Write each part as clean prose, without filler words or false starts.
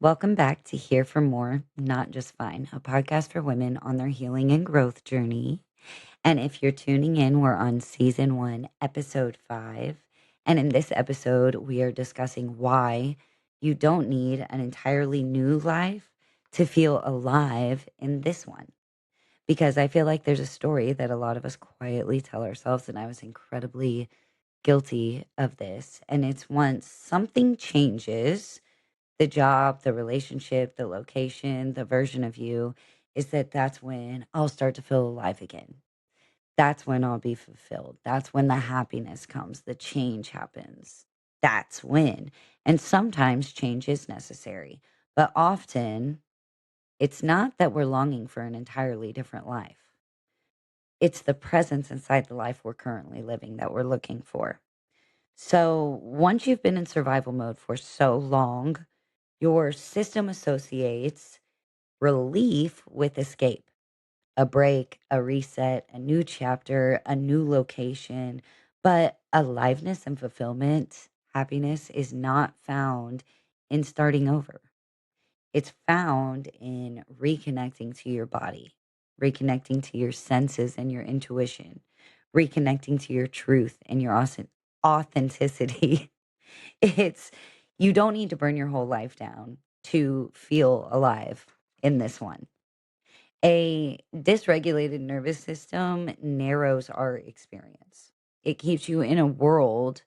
Welcome back to Here for More, Not Just Fine, a podcast for women on their healing and growth journey. And if you're tuning in, we're on season 1, episode 5. And in this episode, we are discussing why you don't need an entirely new life to feel alive in this one. Because I feel like there's a story that a lot of us quietly tell ourselves, and I was incredibly guilty of this. And it's once something changes, the job, the relationship, the location, the version of you, is that's when I'll start to feel alive again. That's when I'll be fulfilled. That's when the happiness comes, the change happens. That's when. And sometimes change is necessary, but often it's not that we're longing for an entirely different life. It's the presence inside the life we're currently living that we're looking for. So once you've been in survival mode for so long, your system associates relief with escape, a break, a reset, a new chapter, a new location. But aliveness and fulfillment, happiness is not found in starting over. It's found in reconnecting to your body, reconnecting to your senses and your intuition, reconnecting to your truth and your authenticity. It's You don't need to burn your whole life down to feel alive in this one. A dysregulated nervous system narrows our experience. It keeps you in a world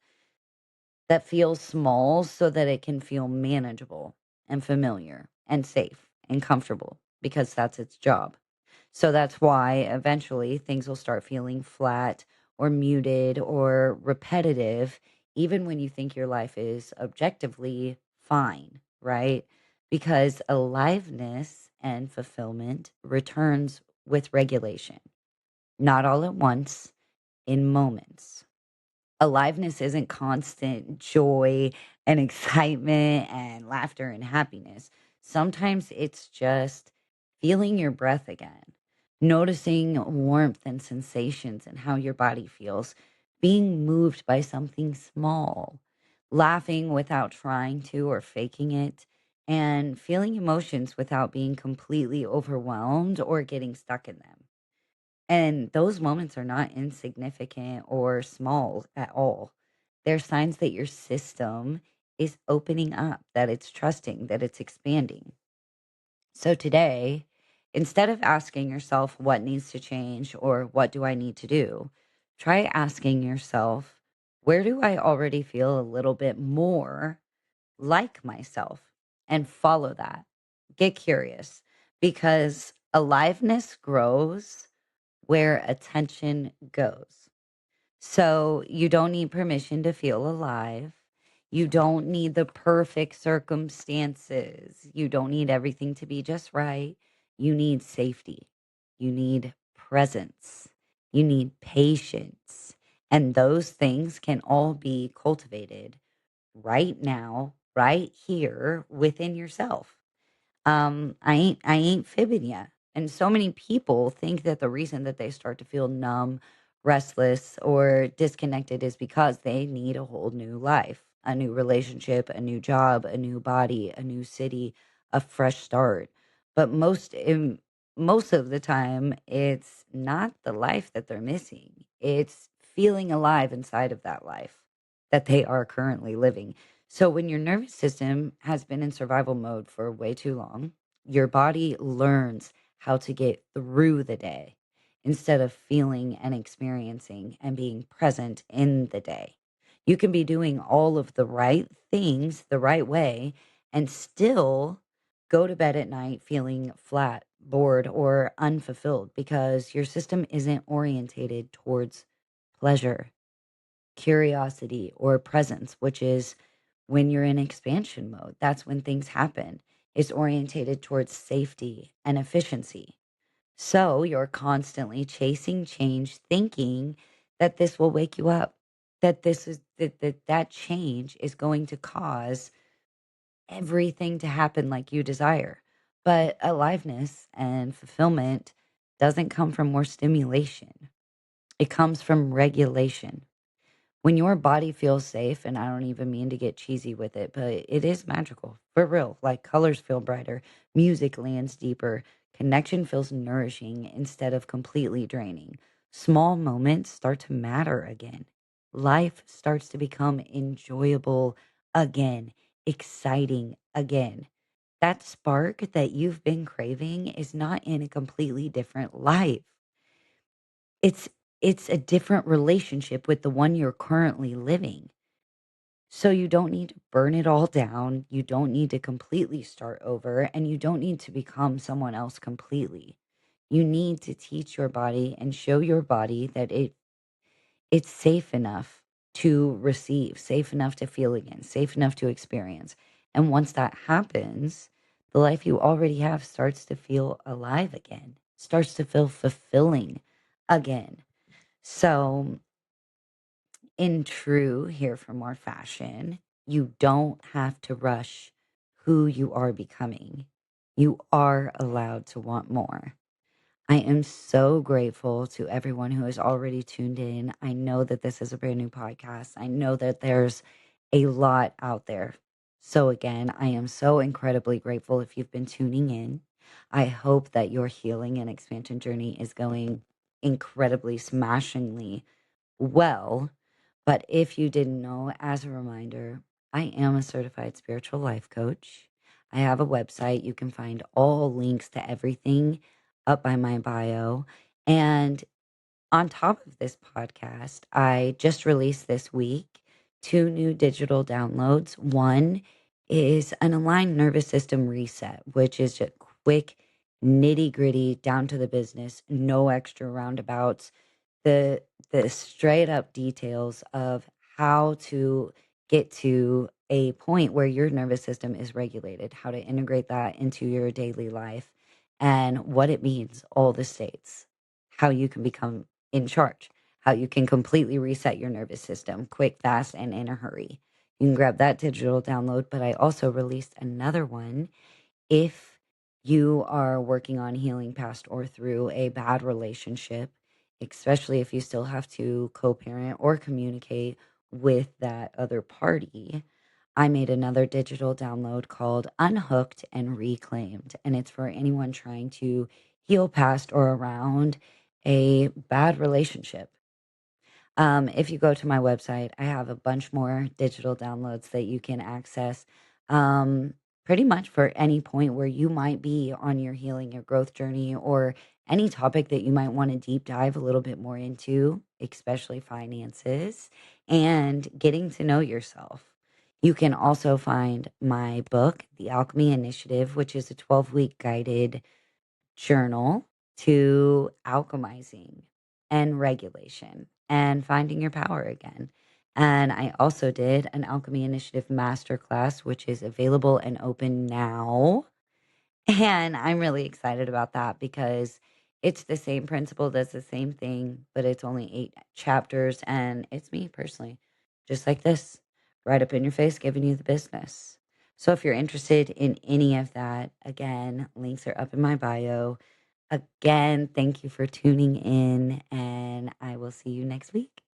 that feels small so that it can feel manageable and familiar and safe and comfortable because that's its job. So that's why eventually things will start feeling flat or muted or repetitive, even when you think your life is objectively fine, right? Because aliveness and fulfillment returns with regulation, not all at once, in moments. Aliveness isn't constant joy and excitement and laughter and happiness. Sometimes it's just feeling your breath again, noticing warmth and sensations and how your body feels, being moved by something small, laughing without trying to or faking it, and feeling emotions without being completely overwhelmed or getting stuck in them. And those moments are not insignificant or small at all. They're signs that your system is opening up, that it's trusting, that it's expanding. So today, instead of asking yourself what needs to change or what do I need to do, try asking yourself, where do I already feel a little bit more like myself? And follow that. Get curious because aliveness grows where attention goes. So you don't need permission to feel alive. You don't need the perfect circumstances. You don't need everything to be just right. You need safety. You need presence. You need patience. And those things can all be cultivated right now, right here within yourself. I ain't fibbing ya. And so many people think that the reason that they start to feel numb, restless, or disconnected is because they need a whole new life, a new relationship, a new job, a new body, a new city, a fresh start. But most of the time, it's not the life that they're missing. It's feeling alive inside of that life that they are currently living. So, when your nervous system has been in survival mode for way too long, your body learns how to get through the day instead of feeling and experiencing and being present in the day. You can be doing all of the right things the right way and still go to bed at night feeling flat, bored, or unfulfilled because your system isn't orientated towards pleasure, curiosity, or presence, which is when you're in expansion mode. That's when things happen. It's orientated towards safety and efficiency. So you're constantly chasing change, thinking that this will wake you up, that that change is going to cause everything to happen like you desire. But aliveness and fulfillment doesn't come from more stimulation. It comes from regulation. When your body feels safe, and I don't even mean to get cheesy with it, but it is magical for real. Like colors feel brighter, music lands deeper, connection feels nourishing instead of completely draining. Small moments start to matter again. Life starts to become enjoyable again, exciting again. That spark that you've been craving is not in a completely different life. It's it's a different relationship with the one you're currently living. So you don't need to burn it all down, you don't need to completely start over, and you don't need to become someone else completely. You need to teach your body and show your body that it's safe enough to receive, safe enough to feel again, safe enough to experience. And once that happens, the life you already have starts to feel alive again, starts to feel fulfilling again. So, in true Here for More fashion, you don't have to rush who you are becoming. You are allowed to want more. I am so grateful to everyone who has already tuned in. I know that this is a brand new podcast. I know that there's a lot out there. So, again, I am so incredibly grateful if you've been tuning in. I hope that your healing and expansion journey is going incredibly, smashingly well. But if you didn't know, as a reminder, I am a certified spiritual life coach. I have a website. You can find all links to everything up by my bio. And on top of this podcast, I just released this week two new digital downloads. One is an aligned nervous system reset, which is just quick, nitty gritty, down to the business, no extra roundabouts, the straight up details of how to get to a point where your nervous system is regulated, how to integrate that into your daily life, and what it means, all the states, how you can become in charge, how you can completely reset your nervous system quick, fast, and in a hurry. You can grab that digital download, but I also released another one if you are working on healing past or through a bad relationship, especially if you still have to co parent or communicate with that other party. I made another digital download called Unhooked and Reclaimed, and it's for anyone trying to heal past or around a bad relationship. If you go to my website, I have a bunch more digital downloads that you can access pretty much for any point where you might be on your healing or growth journey or any topic that you might want to deep dive a little bit more into, especially finances and getting to know yourself. You can also find my book, The Alchemy Initiative, which is a 12-week guided journal to alchemizing and regulation and finding your power again. And I also did an Alchemy Initiative masterclass, which is available and open now. And I'm really excited about that because it's the same principle, does the same thing, but it's only 8 chapters. And it's me personally, just like this, right up in your face, giving you the business. So if you're interested in any of that, again, links are up in my bio. Again, thank you for tuning in, and I will see you next week.